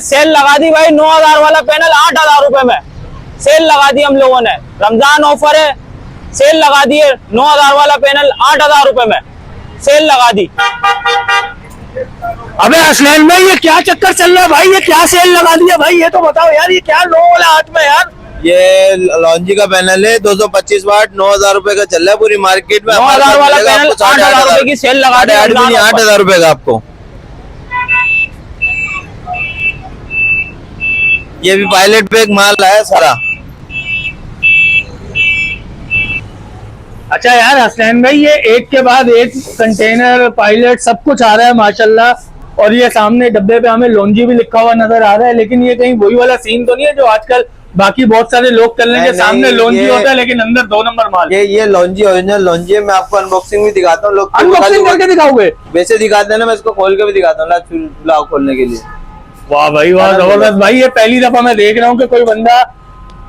Cell लगा दी भाई, 9,000 वाला पैनल 8,000 रुपए में सेल लगा दी हम लोगों ने। रमजान ऑफर है, सेल लगा दिए। 9,000 वाला पैनल 8,000 रुपए में सेल लगा दी। अबे असलैन भाई ये क्या चक्कर चल रहा है भाई, ये क्या सेल लगा दिया भाई, ये तो बताओ यार, ये क्या लो वाला हाथ में यार। ये लॉन्जी का पैनल है 225 वाट, 9,000 रुपए का चल रहा है पूरी मार्केट में। 9,000 वाला पैनल 8,000 रुपए की सेल लगा दी। 8,000 रुपए का आपको। ये भी पायलट पे एक माल आया सारा। अच्छा यार असलैन भाई, ये एक के बाद एक कंटेनर पायलट सब कुछ आ रहा है माशाल्लाह। और ये सामने डब्बे पे हमें लॉन्जी भी लिखा हुआ नजर आ रहा है, लेकिन ये कहीं वही वाला सीन तो नहीं है जो आजकल बाकी बहुत सारे लोग कर लेंगे, सामने लॉन्जी होता है लेकिन अंदर 2 नंबर माल। ये लॉन्जी ओरिजिनल लॉन्जी है। मैं आपको अनबॉक्सिंग भी दिखाता हूँ। लोग अनबॉक्सिंग करके दिखाओगे? वैसे दिखाते हैं ना, मैं इसको खोल के भी दिखाता हूँ ब्लॉग खोलने के लिए। वाह भाई वाह, जबरदस्त भाई। ये पहली दफा मैं देख रहा हूँ कि कोई बंदा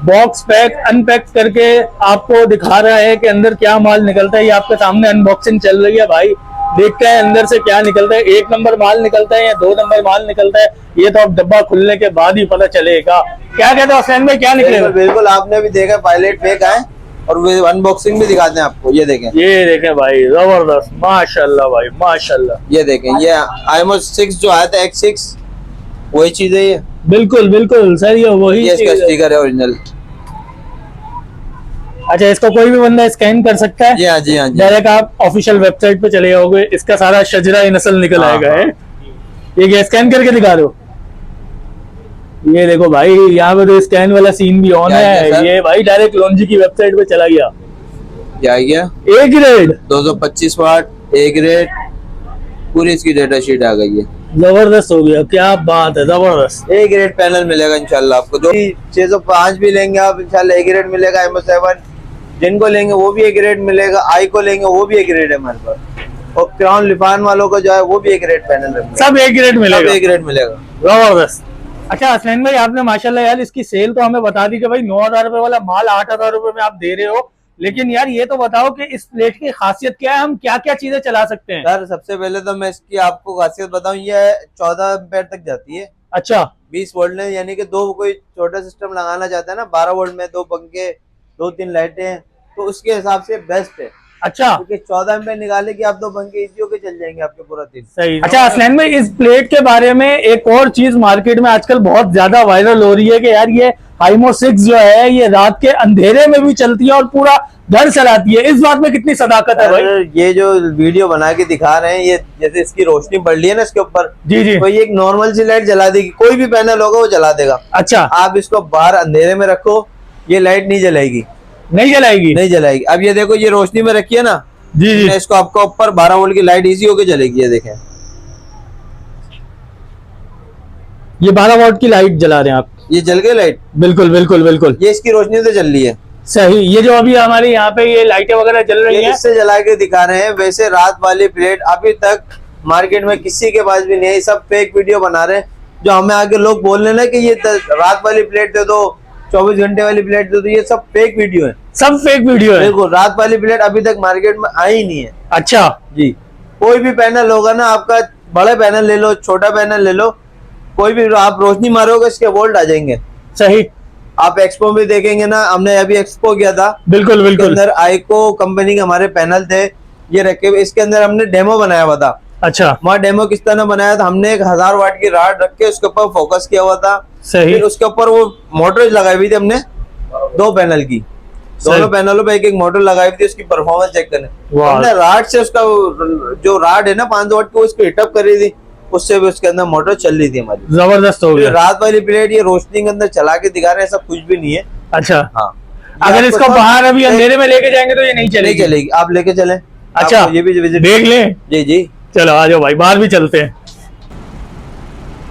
बॉक्स पैक अनपैक करके आपको दिखा रहा है कि अंदर क्या माल निकलता है। ये आपके सामने अनबॉक्सिंग चल रही है भाई, देखते हैं अंदर से क्या निकलता है। 1 नंबर माल निकलता है या 2 नंबर माल निकलता है, ये तो अब डब्बा खुलने के बाद ही पता चलेगा। क्या कहते हो हुसैन भाई, क्या निकलेगा? बिल्कुल आपने भी देखा पायलट पैक है, और अनबॉक्सिंग भी दिखाते हैं आपको। ये देखें, ये देखें भाई, जबरदस्त माशाल्लाह भाई माशाल्लाह। ये देखें, ये IMO 6 जो आया था X6 वही चीज है ये। बिल्कुल बिल्कुल सही है, वही ये इसका स्टिकर है ओरिजिनल। अच्छा, इसको कोई भी बंदा स्कैन कर सकता है? जी हाँ जी हाँ जी। डायरेक्ट आप ऑफिशियल वेबसाइट पे चले जाओगे, इसका सारा शजरा नस्ल निकल आएगा। है ये स्कैन करके दिखा दो। ये देखो भाई, यहाँ पे तो स्कैन वाला सीन भी ऑन है। ये भाई डायरेक्ट लॉन्जी की वेबसाइट पे चला गया। ये आ गया A grade 225 watt A grade, पूरी इसकी डेटा शीट आ गई है। जबरदस्त हो गया, क्या बात है, जबरदस्त। ए ग्रेड पैनल मिलेगा इंशाल्लाह आपको। जो 605 भी लेंगे आप इंशाल्लाह ए ग्रेड मिलेगा। IMO 7 जिनको लेंगे वो भी ए ग्रेड मिलेगा, आई को लेंगे वो भी ए ग्रेड है हमारे पास, और क्राउन लिफान वालों को जो है वो भी ए ग्रेड पैनल है। सब ए ग्रेड मिलेगा, सब ए ग्रेड मिलेगा। जबरदस्त। अच्छा असलैन भाई, आपने माशाल्लाह यार इसकी सेल तो हमें बता दी कि भाई 9,000 रुपए वाला माल 8,000 रुपए में आप दे रहे हो, लेकिन यार ये तो बताओ कि इस प्लेट की खासियत क्या है, हम क्या क्या चीजें चला सकते हैं? सर सबसे पहले तो मैं इसकी आपको खासियत बताऊं, ये 14 एम्पेयर तक जाती है। अच्छा, 20 वोल्ट में, यानी कि दो कोई छोटा सिस्टम लगाना चाहता है ना 12 वोल्ट में, 2 पंखे 2-3 लाइटें, तो उसके हिसाब से बेस्ट है। अच्छा, क्योंकि 14 एम्पेयर निकाले कि आप 2 पंखे इजी होके चल जाएंगे आपके पूरा दिन। सही। अच्छा असलैन भाई, इस प्लेट के बारे में एक और चीज मार्केट में आजकल बहुत ज्यादा वायरल हो रही है कि यार ये IMO 6 जो है ये रात के अंधेरे में भी चलती है और पूरा घर चलाती है। इस बात में कितनी सदाकत है भाई? ये जो वीडियो बना के दिखा रहे हैं, ये जैसे इसकी रोशनी पड़ रही है ना इसके ऊपर, जी जी, तो ये एक नॉर्मल सी लाइट जला देगी। कोई भी पैनल होगा वो जला देगा। अच्छा, आप इसको बाहर अंधेरे में रखो, ये लाइट नहीं जलाएगी, नहीं जलाएगी, नहीं जलाएगी। अब ये देखो, ये रोशनी में रखी है ना, जी जी, इसको आपका ऊपर 12 वोल्ट की लाइट इजी होके जलेगी। ये देखें, ये 12 वॉट की लाइट जला रहे हैं आप? ये जल गई लाइट, बिल्कुल बिल्कुल बिल्कुल, ये इसकी रोशनी से चल रही है। सही। ये जो अभी हमारे यहाँ पे ये लाइटें वगैरह जल रही हैं, इससे जला के दिखा रहे हैं। वैसे रात वाली प्लेट अभी तक मार्केट में किसी के पास भी नहीं है, सब फेक वीडियो बना रहे हैं। जो हमें आगे लोग बोल रहे हैं ना कि ये रात वाली प्लेट दे दो, 24 घंटे वाली प्लेट दे दो, ये सब फेक वीडियो है, सब फेक वीडियो है। देखो रात वाली प्लेट अभी तक मार्केट में आई नहीं है। अच्छा जी, कोई भी पैनल होगा ना आपका, बड़ा पैनल ले लो छोटा पैनल ले लो, कोई भी आप रोशनी मारोगे इसके वोल्ट आ जाएंगे। सही। आप एक्सपो में देखेंगे ना, हमने अभी एक्सपो किया था, बिल्कुल बिल्कुल, अंदर आईको कंपनी के हमारे पैनल थे, ये रखे हुए। इसके अंदर हमने डेमो बनाया हुआ था। अच्छा, वहाँ डेमो किस तरह बनाया था, हमने 1000 वाट की राड रख के उसके ऊपर फोकस किया हुआ था। सही। फिर उसके ऊपर वो मोटर लगाई हुई थी हमने 2 पैनल की, दोनों पैनलों पे एक मोटर लगाई हुई थी उसकी परफॉर्मेंस चेक करने। हमने राड से उसका जो राड है ना 500 वाट की, उसको हिटअप कर रही थी, उससे भी उसके अंदर मोटर चल रही थी हमारी। जबरदस्त हो गया। रात वाली प्लेट ये रोशनी के अंदर चला के दिखा रहे हैं, ऐसा कुछ भी नहीं है। अच्छा, हाँ, अगर इसको बाहर अभी अंधेरे में लेके जाएंगे तो ये नहीं चलेगी? चलेगी, आप लेके चले। अच्छा, ये भी विजिट देख लें? जी जी, चलो आ जाओ भाई, बाहर भी चलते हैं।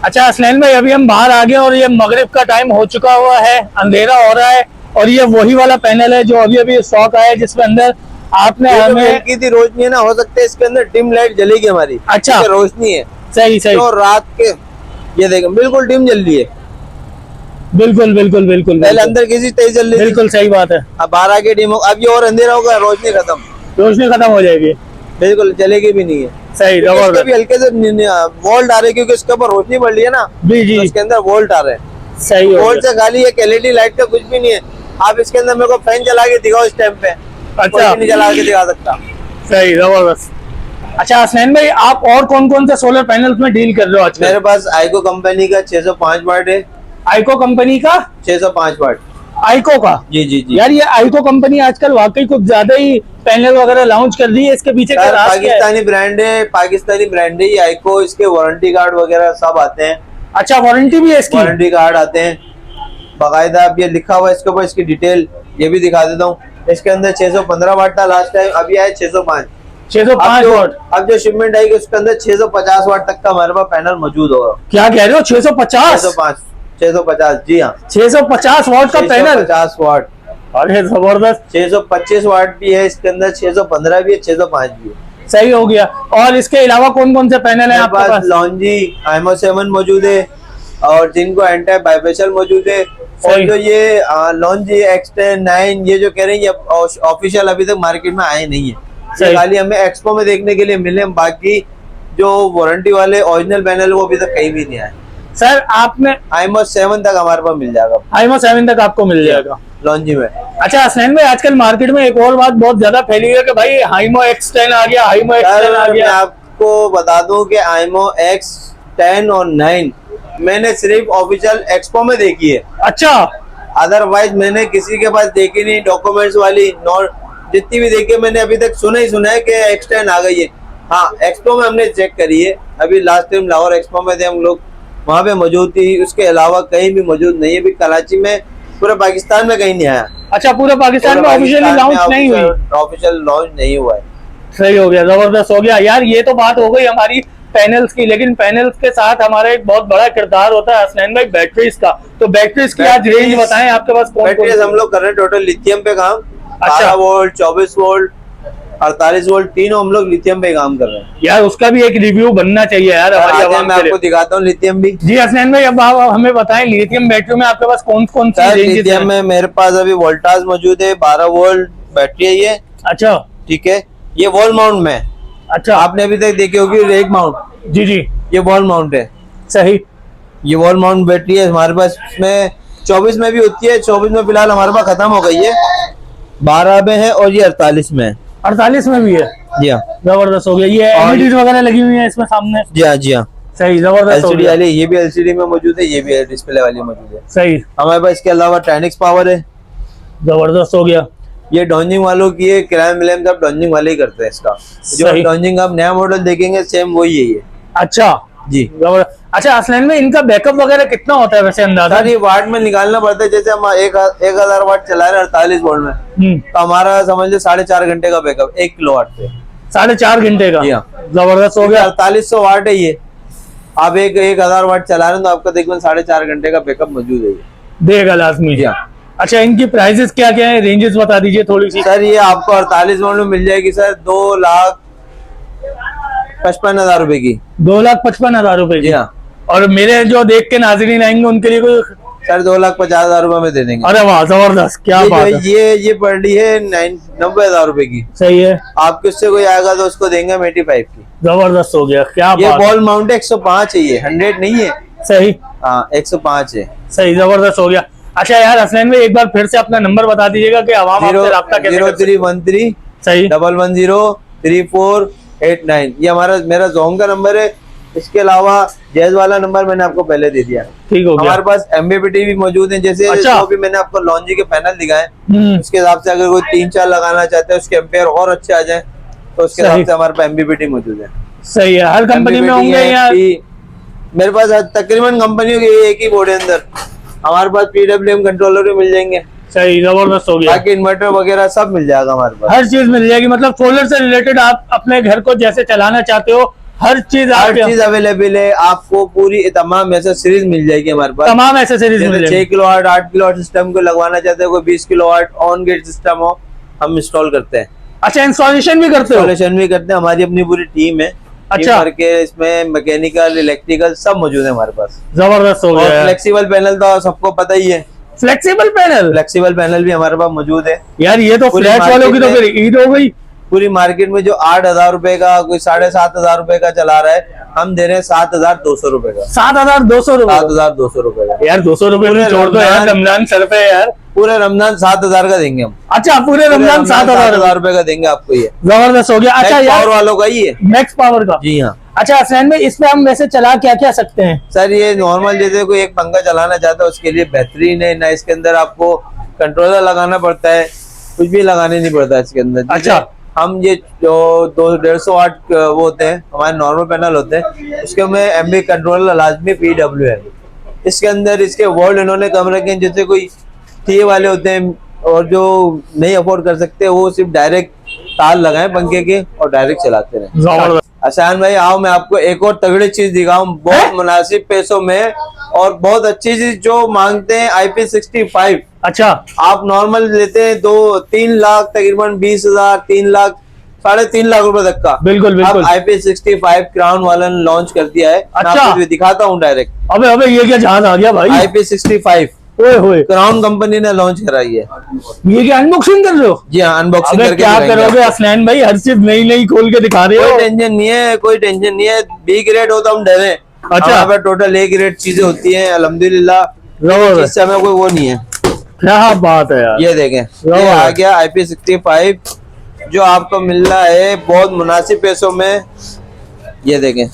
अच्छा असलैन भाई, अभी हम बाहर आ गए और ये मगरिब का टाइम हो चुका हुआ है, अंधेरा हो रहा है, और ये वही वाला पैनल है जो अभी अभी स्टॉक आया है, जिसमें अंदर आपने हमें की थी रोशनी है ना, हो सकता है इसके अंदर डिम लाइट जलेगी हमारी। अच्छा, रोशनी है, सही सही, तो रात के ये देखें बिल्कुल डिम जल रही है। बिल्कुल बिल्कुल बिल्कुल, पहले अंदर किसी तेज जल रही थी, बिल्कुल सही बात है। अब बाहर आके डिम, अब ये और अंधेरा होगा, रोशनी खत्म, रोशनी खत्म हो जाएगी। बिल्कुल चलेगी भी नहीं है। सही क्योंकि इसके जबरदस्त। भी हल्के से वोल्ट आ रहे हैं, क्योंकि इसके ऊपर रोशनी पड़ रही है ना, जी जी तो इसके अंदर वोल्ट आ रहे हैं। सही हो वोल्ट गया। से खाली एक एलईडी लाइट का कुछ भी नहीं है। आप इसके अंदर मेरे को फैन चला के दिखाओ इस टाइम पे, कोई भी नहीं चला के दिखा सकता। सही जबरदस्त। अच्छा हसनैन भाई, आप और कौन कौन से सोलर पैनल्स में डील कर रहे हो आजकल? मेरे पास आइको कंपनी का 605 वाट है। आइको कंपनी का 605 वाट। आइको का? जी जी जी। यार ये आइको कंपनी आजकल वाकई कुछ ज्यादा ही पैनल वगैरह लॉन्च कर रही है, इसके पीछे क्या सर राज क्या है? पाकिस्तानी ब्रांड है, पाकिस्तानी ब्रांड है ये आइको। इसके वारंटी कार्ड वगैरह सब आते हैं। अच्छा वारंटी भी है इसकी? वारंटी कार्ड आते हैं बाकायदा। अब ये लिखा हुआ है इसके ऊपर, इसकी डिटेल ये भी दिखा देता हूँ। इसके अंदर 615 वाट था लास्ट टाइम, अभी आया 605। 605 वाट। अब जो शिपमेंट आएगी उसके अंदर 650 वाट तक का हमारे पास पैनल मौजूद होगा। क्या कह रहे हो? 650? 650 जी हाँ। 650 वाट का पैनल? 650 वाट। अरे जबरदस्त। 625 वाट भी है इसके अंदर, 615 भी है, 605 भी है। सही हो गया। और इसके अलावा कौन कौन से पैनल है आपके पास? लॉन्जी आईमो 7 मौजूद है, और जिनको एंटी वाइब्रेशन मौजूद है। और सही। जो ये लॉन्जी X10 9 ये जो कह रहे हैं, ये ऑफिशियल अभी तक मार्केट में आए नहीं है। ये सही। खाली हमें एक्सपो में देखने के लिए मिले। बाकी जो वारंटी वाले ओरिजिनल पैनल वो अभी तक कहीं भी नहीं आए। सर आपने आईमो 7 तक हमारे पास मिल जाएगा आईमो 7 तक आपको मिल जाएगा लॉन्जी में। अच्छा हसनैन भाई, आजकल मार्केट में एक और बात बहुत ज्यादा फैली हुई है कि भाई हाइमो X10 आ गया, हाइमो X10 आ सर मैं गया। आपको बता दूं कि आईमो X10 और 9 मैंने सिर्फ ऑफिशियल एक्सपो में देखी है। अच्छा अदरवाइज मैंने किसी के पास देखी नहीं। डॉक्यूमेंट्स वाली नोट जितनी भी देखी है, मैंने अभी तक सुना ही सुना है कि X10 आ गई है। हाँ एक्सपो में हमने चेक करी है। अभी लास्ट टाइम लाहौर एक्सपो में थे हम लोग, वहाँ पे मौजूद थी। उसके अलावा कहीं भी मौजूद नहीं है। अभी कराची में, पूरे पाकिस्तान में कहीं नहीं आया। अच्छा, पूरे पाकिस्तान में ऑफिशियली लॉन्च नहीं हुई? ऑफिशियल लॉन्च नहीं हुआ है। सही हो गया, जबरदस्त हो गया। यार ये तो बात हो गई हमारी पैनल्स की, लेकिन पैनल्स के साथ हमारा एक बहुत बड़ा किरदार होता है हसनैन भाई बैटरीज का। तो बैटरीज की आज रेंज बताएं आपके पास कौन बैटरीज हम लोग कर रहे हैं टोटल लिथियम पे काम। 12 वोल्ट, 24 वोल्ट, 48 वोल्ट, तीनों हम लोग लिथियम पे काम कर रहे हैं। यार उसका भी एक रिव्यू बनना चाहिए यार हमारी आवाम मैं के लिए। आपको दिखाता हूँ लिथियम भी। जी हसनैन भाई, अब आप हमें बताएं लिथियम बैटरी में आपके पास कौन कौन सी रेंजेस लिथियम में मेरे पास अभी वोल्टास मौजूद है। 12 वोल्ट बैटरी है ये। अच्छा ठीक है, ये वॉल माउंट में। अच्छा, आपने अभी तक देखी होगी रेक माउंट, जी जी ये वॉल माउंट है। सही। ये वॉल माउंट बैटरी है हमारे पास। इसमें 24 में भी होती है, 24 में फिलहाल हमारे पास खत्म हो गई है। 12 में है और ये 48 में है। 48 में भी है? जी हाँ, जबरदस्त हो गया। ये एलईडी वगैरह लगी हुई है इसमें सामने? जी हाँ, जी हाँ। सही, जबरदस्त हो एलसीडी गया। वाली, ये भी एलसीडी में मौजूद है, ये भी डिस्प्ले वाली मौजूद है। सही, हमारे पास इसके अलावा टैनिक्स पावर है। जबरदस्त हो गया। ये डॉन्जिंग वालों की है, किराया मिलेम सब डॉन्जिंग वाले ही करते हैं इसका। जो सही। डॉन्जिंग आप नया मॉडल देखेंगे सेम वही है ये। अच्छा जी। जबरदस्त। अच्छा हसनैन में इनका बैकअप वगैरह कितना होता है वैसे अंदाजा? सर ये वाट में निकालना पड़ता है। जैसे हम 1000 वाट चला रहे हैं 48 वोल्ट में, तो हमारा समझ लो 4.5 घंटे का बैकअप 1 किलोवाट पे। 4.5 घंटे का? जी हाँ। जबरदस्त हो गया। 4800 वाट है ये। आप 1000 वाट चला रहे हैं तो आपका तकरीबन 4.5 घंटे का बैकअप मौजूद है ये। देगा लाजमी। जी हाँ। अच्छा, इनकी प्राइसेस क्या क्या है, रेंजेस बता दीजिए थोड़ी सी। सर ये आपको 48 वोल्ट में मिल जाएगी सर 2,55,000 रुपए की। 2,55,000 रुपए जी की? हाँ। और मेरे जो देख के नाजरीन आएंगे उनके लिए कोई? सर 2,50,000 रुपए में दे देंगे। अरे वाह, जबरदस्त, क्या ये बात जो है। ये पड़ रही है 90,000 रुपए की। सही है, आपके उससे कोई आएगा तो उसको देंगे 85 की। जबरदस्त हो गया, क्या ये बात है। बॉल माउंट है, 105 है ये, 100 नहीं है। सही, हाँ 105 है। सही, जबरदस्त हो गया। अच्छा यार हसनैन भाई, एक बार फिर से अपना नंबर बता दीजिएगा कि आवाम आपसे राब्ता कैसे कर सकते हैं। 0313 सही, 1103489 ये मेरा जोन का नंबर है। इसके अलावा जैज वाला नंबर मैंने आपको पहले दे दिया। ठीक हो गया। हमारे पास एमबीपीटी भी मौजूद है। जैसे अच्छा। जो भी मैंने आपको लॉन्जी के पैनल दिखाए, हम्म, उसके हिसाब से अगर कोई 3-4 लगाना चाहते हैं, उसके एम्पेयर और अच्छे आ जाए तो उसके सही। हिसाब से हमारे पास एमबीपीटी मौजूद है। सही है। हर कंपनी में MBPT होंगे है, या? मेरे पास तकरीबन कंपनियों के एक ही बोर्ड है अंदर। हमारे पास PWM कंट्रोलर भी मिल जाएंगे। सही, जबरदस्त हो गया। बाकी इन्वर्टर वगैरह सब मिल जाएगा हमारे पास। हर चीज मिल जाएगी, मतलब सोलर से रिलेटेड आप अपने घर को जैसे चलाना चाहते हो हर चीज हर आपके चीज अवेलेबल है। आपको पूरी तमाम ऐसे सीरीज मिल जाएगी हमारे पास। तमाम एसेसरीज मिल जैसे जाएगी। 6 किलोवाट 8 किलोवाट सिस्टम को लगवाना चाहते हैं, कोई 20 किलोवाट ऑन गेट सिस्टम हो, हम इंस्टॉल करते हैं। अच्छा, इंस्टॉलेशन भी करते हो? इंस्टॉलेशन भी करते हैं, हमारी अपनी पूरी टीम है। अच्छा। टीम करके इसमें मैकेनिकल इलेक्ट्रिकल सब मौजूद है हमारे पास। जबरदस्त हो और गया। फ्लेक्सिबल पैनल तो सबको पता ही है। Flexible panel? फ्लेक्सिबल पैनल भी हमारे पास मौजूद है। यार ये तो पूरी फ्लैट वालों की तो मार्केट फिर ईद हो गई। पूरी मार्केट में जो 8,000 रुपए का, कोई 7,500 रुपए का चला रहा है, हम दे रहे हैं 7,200 रुपए का। 7,200 रुपए? 7,200 रुपए का यार 200 रुपए में छोड़ दो यार, रमजान सर पे यार। पूरे रमजान 7,000 का देंगे हम। अच्छा, पूरे रमजान 7,000 रुपए का देंगे आपको। ये जबरदस्त हो गया। अच्छा यार, पावर वालों का ही है, मैक्स पावर का। जी हाँ। अच्छा हसनैन भाई, इसमें हम वैसे चला क्या क्या सकते हैं? सर ये नॉर्मल जैसे कोई एक पंखा चलाना चाहता है उसके लिए बेहतरीन है ना। इसके अंदर आपको कंट्रोलर लगाना पड़ता है, कुछ भी लगाने नहीं पड़ता इसके अंदर। अच्छा, हम ये जो 250 वाट वो होते हैं हमारे नॉर्मल पैनल होते हैं, उसके में एमबी कंट्रोलर लाजमी PWM है। इसके अंदर इसके वर्ड इन्होंने कम रखे हैं, जैसे कोई टी वाले होते हैं और जो नहीं अफोर्ड कर सकते वो सिर्फ डायरेक्ट तार लगाए पंखे के और डायरेक्ट चलाते रहे। आसान भाई आओ मैं आपको एक और तगड़ी चीज दिखाऊं, बहुत मुनासिब पैसों में और बहुत अच्छी चीज जो मांगते हैं IP65। अच्छा, आप नॉर्मल लेते हैं 2-3 लाख, तकरीबन 20,000, 3 लाख, 3.5 लाख रुपए तक का। बिल्कुल बिल्कुल। IP65 क्राउन वाला ने लॉन्च कर दिया है। अच्छा, मैं आपको दिखाता हूँ डायरेक्ट। अबे ये क्या जहाज आ गया भाई? IP65 ओए क्राउन कंपनी ने लॉन्च कराई है। ये क्या अनबॉक्सिंग कर रहे हो? जी हाँ, अनबॉक्सिंग करके क्या करोगे हसनैन भाई, हर चीज नई नई खोल के दिखा रहे हो। कोई टेंशन नहीं है, कोई टेंशन नहीं है। B ग्रेड हो तो हम डरे। अच्छा, हमारे पास टोटल A ग्रेड चीजें होती हैं अल्हम्दुलिल्लाह, इससे हमें कोई वो नहीं है। क्या बात है यार। ये देखें, ये आ गया IP65 जो आपको मिल रहा है बहुत मुनासिब पैसों में। ये देखें,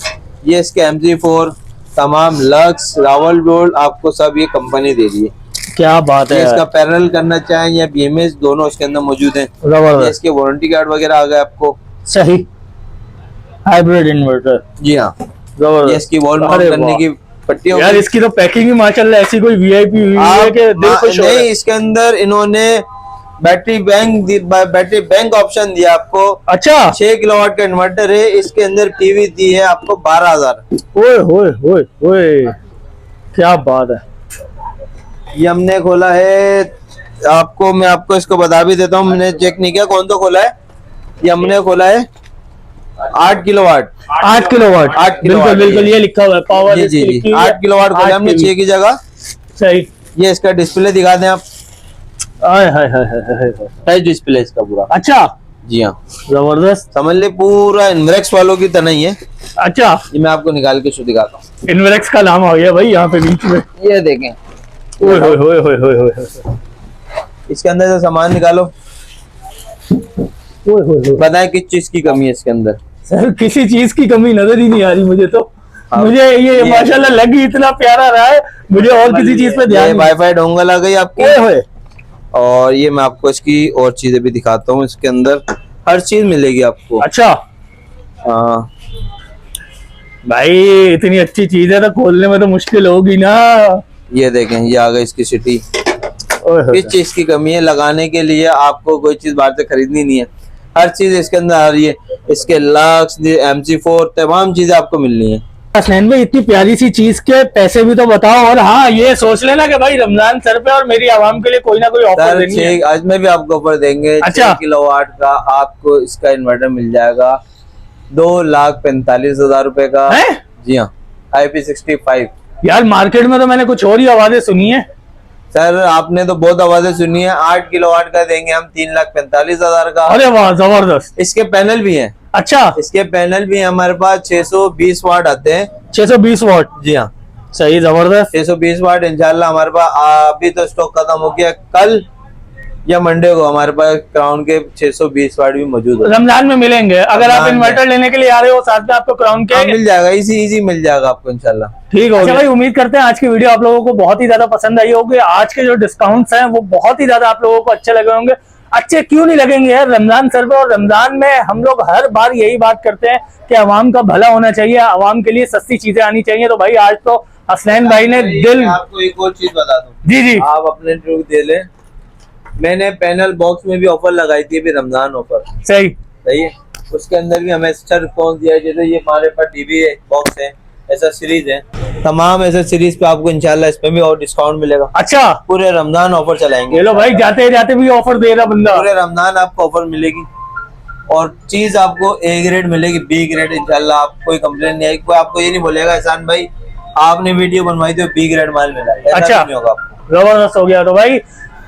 ये इसके MC4 तमाम लक्स, रावलगोल्ड आपको सब ये कंपनी दे रही है। क्या बात है। इसका पैरेलल करना चाहें या BMS दोनों इसके अंदर मौजूद हैं। ये इसके वारंटी कार्ड वगैरह आ गए आपको। सही, हाइब्रिड इन्वर्टर। जी हाँ, ये इसकी वॉल माउंट करने की पट्टी यार। इसकी तो पैकिंग ही माशाल्लाह ऐसी कोई VIP हुई है कि दिल खुश हो रहा है। नहीं, इसके अंदर इन्होंने बैटरी बैंक ऑप्शन दिया आपको। अच्छा, 6 किलोवाट का इन्वर्टर है। इसके अंदर PV दी है आपको 12,000। ओए होए होए होए, क्या बात है। ये हमने खोला है आपको, मैं आपको इसको बता भी देता हूँ, मैंने चेक नहीं किया कौन तो खोला है। ये हमने खोला है 8 किलोवाट। 8 किलोवाट, 8 किलोवाट बिल्कुल बिल्कुल, ये लिखा हुआ है पावर। जी जी जी, 8 किलोवाट खोला हमने 6 की जगह। सही। ये इसका डिस्प्ले दिखा दें आप। हाय हाय हाय हाय, टच डिस्प्ले इसका पूरा। अच्छा, जी हाँ, जबरदस्त। समझ ले पूरा इनवरेक्स वालों की तरह ही है। अच्छा, ये मैं आपको निकाल के शो दिखाता हूँ। इनवरेक्स का नाम आ गया भाई यहाँ पे बीच में। ये देखें, ओए होए होए होए होए होए, इसके अंदर से सामान निकालो। ओए होए होए। बताएं किस चीज की कमी है इसके अंदर? सर किसी चीज की कमी नजर ही नहीं आ रही मुझे तो। मुझे ये माशाल्लाह लगी इतना प्यारा रहा है, मुझे और किसी चीज पे ध्यान नहीं। वाईफाई डोंगल आ गई आपकी। ओए होए। और ये मैं आपको इसकी और चीजें भी दिखाता हूँ। इसके अंदर हर चीज मिलेगी आपको। अच्छा, हाँ भाई इतनी अच्छी चीज है तो खोलने में तो मुश्किल होगी ना। ये देखें, ये आ गई इसकी सिटी। किस चीज की कमी है? लगाने के लिए आपको कोई चीज बाहर से खरीदनी नहीं है, हर चीज इसके अंदर आ रही है। इसके लक्स, MC4 तमाम चीजें आपको मिलनी है। हसनैन भाई इतनी प्यारी सी चीज के पैसे भी तो बताओ। और हाँ, ये सोच लेना कि भाई रमजान सर पे और मेरी आवाम के लिए कोई ना कोई ऑफर देनी है। आज में भी आपको ऑफर देंगे। अच्छा, 6 किलोवाट का आपको इसका इन्वर्टर मिल जाएगा 2,45,000 रुपए का है? जी हाँ, IP65। यार मार्केट में तो मैंने कुछ और ही आवाजें सुनी है। सर आपने तो बहुत आवाजें सुनी है। 8 किलोवाट का देंगे हम 3,45,000 का। अरे वाह, जबरदस्त। इसके पैनल भी हैं। अच्छा, इसके पैनल भी हमारे पास 620 वाट आते हैं। 620 वाट? जी हाँ, सही, जबरदस्त। 620 वाट इंशाल्लाह हमारे पास अभी तो स्टॉक खत्म हो गया। कल या मंडे को हमारे पास क्राउन के 620 वाट भी मौजूद है। रमजान में मिलेंगे। अगर आप इन्वर्टर लेने के लिए आ रहे हो साथ में आपको क्राउन के मिल जाएगा, इजी मिल जाएगा आपको इंशाल्लाह। ठीक है। अच्छा भाई, उम्मीद करते हैं आज की वीडियो आप लोगों को बहुत ही ज्यादा पसंद आई होगी। आज के जो डिस्काउंट्स हैं वो बहुत ही ज्यादा आप लोगों को अच्छे लगे होंगे। अच्छे क्यों नहीं लगेंगे यार, रमजान सर पे। और रमजान में हम लोग हर बार यही बात करते हैं कि आवाम का भला होना चाहिए, आवाम के लिए सस्ती चीजें आनी चाहिए। तो भाई आज तो हसनैन भाई ने दिल। आपको एक और चीज बता दूं। जी जी, आप अपने ट्रूक दे ले। मैंने पैनल बॉक्स में भी ऑफर लगाई थी अभी रमजान ऑफर। सही है, उसके अंदर भी हमें अच्छा रिस्पॉन्स दिया है। जैसे ये हमारे पास टीवी बॉक्स है, ऐसा सीरीज है, तमाम ऐसे सीरीज पे आपको इंशाल्लाह इसमें भी और डिस्काउंट मिलेगा। अच्छा, पूरे रमजान ऑफर चलाएंगे। लो भाई, जाते जाते भी ऑफर दे रहा बंदा। पूरे रमजान आपको ऑफर मिलेगी और चीज आपको A ग्रेड मिलेगी, B ग्रेड इंशाल्लाह। आप कोई कंप्लेन नहीं आएगी, कोई आपको ये नहीं बोलेगा एहसान भाई आपने वीडियो बनवाई थी B ग्रेड माल मिला। अच्छा, नहीं होगा आपको। जबरदस्त हो गया। तो भाई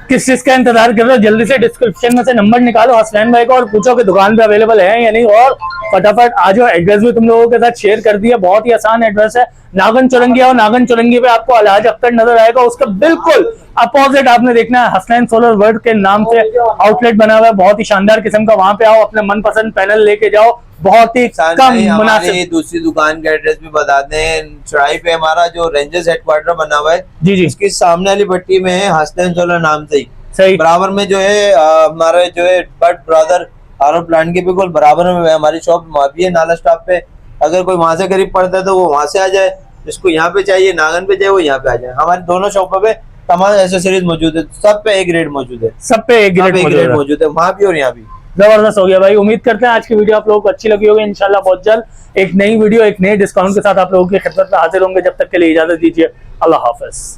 किस चीज का इंतजार कर रहे हो? जल्दी से डिस्क्रिप्शन में से नंबर निकालो हसनैन भाई का और पूछो कि दुकान पे अवेलेबल है या नहीं, और फटाफट आ जाओ। एड्रेस भी तुम लोगों के साथ शेयर कर दिया, बहुत ही आसान एड्रेस है। नागन चुरंगी और नागन चुरंगी पे आपको अलहाज अख्तर नजर आएगा, उसका बिल्कुल अपोजिट आपने देखना है हसनैन सोलर वर्ल्ड के नाम से आउटलेट बना हुआ है, बहुत ही शानदार किस्म का। वहां पे आओ, अपने मनपसंद पैनल लेके जाओ, बहुत ही कम मुनासिब। हमारी दूसरी दुकान का एड्रेस भी बता दें। चौराही पे हमारा जो रेंजर्स हेडक्वार्टर बना हुआ है, जी जी इसकी सामने वाली पट्टी में है हसनैन सोलर नाम से ही। सही। बराबर में जो है हमारे जो है बट ब्रदर आरो प्लांट के बिल्कुल बराबर में हमारी शॉप वहाँ भी है, नाला स्टॉप पे। अगर कोई वहां से करीब पड़ता है तो वो वहां से आ जाए, जिसको यहाँ पे चाहिए नागन पे चाहिए वो यहाँ पे आ जाए। हमारी दोनों शॉपों पे तमाम एसेसरीज मौजूद है, सब पे एक रेट मौजूद है, सब पे एक ग्रेड मौजूद है, वहाँ भी और यहाँ भी। जबरदस्त हो गया भाई। उम्मीद करते हैं आज की वीडियो आप लोगों को अच्छी लगी होगी। इंशाल्लाह बहुत जल्द एक नई वीडियो एक नए डिस्काउंट के साथ आप लोगों की खिदमत में हाजिर होंगे। जब तक के लिए इजाजत दीजिए, अल्लाह हाफिज।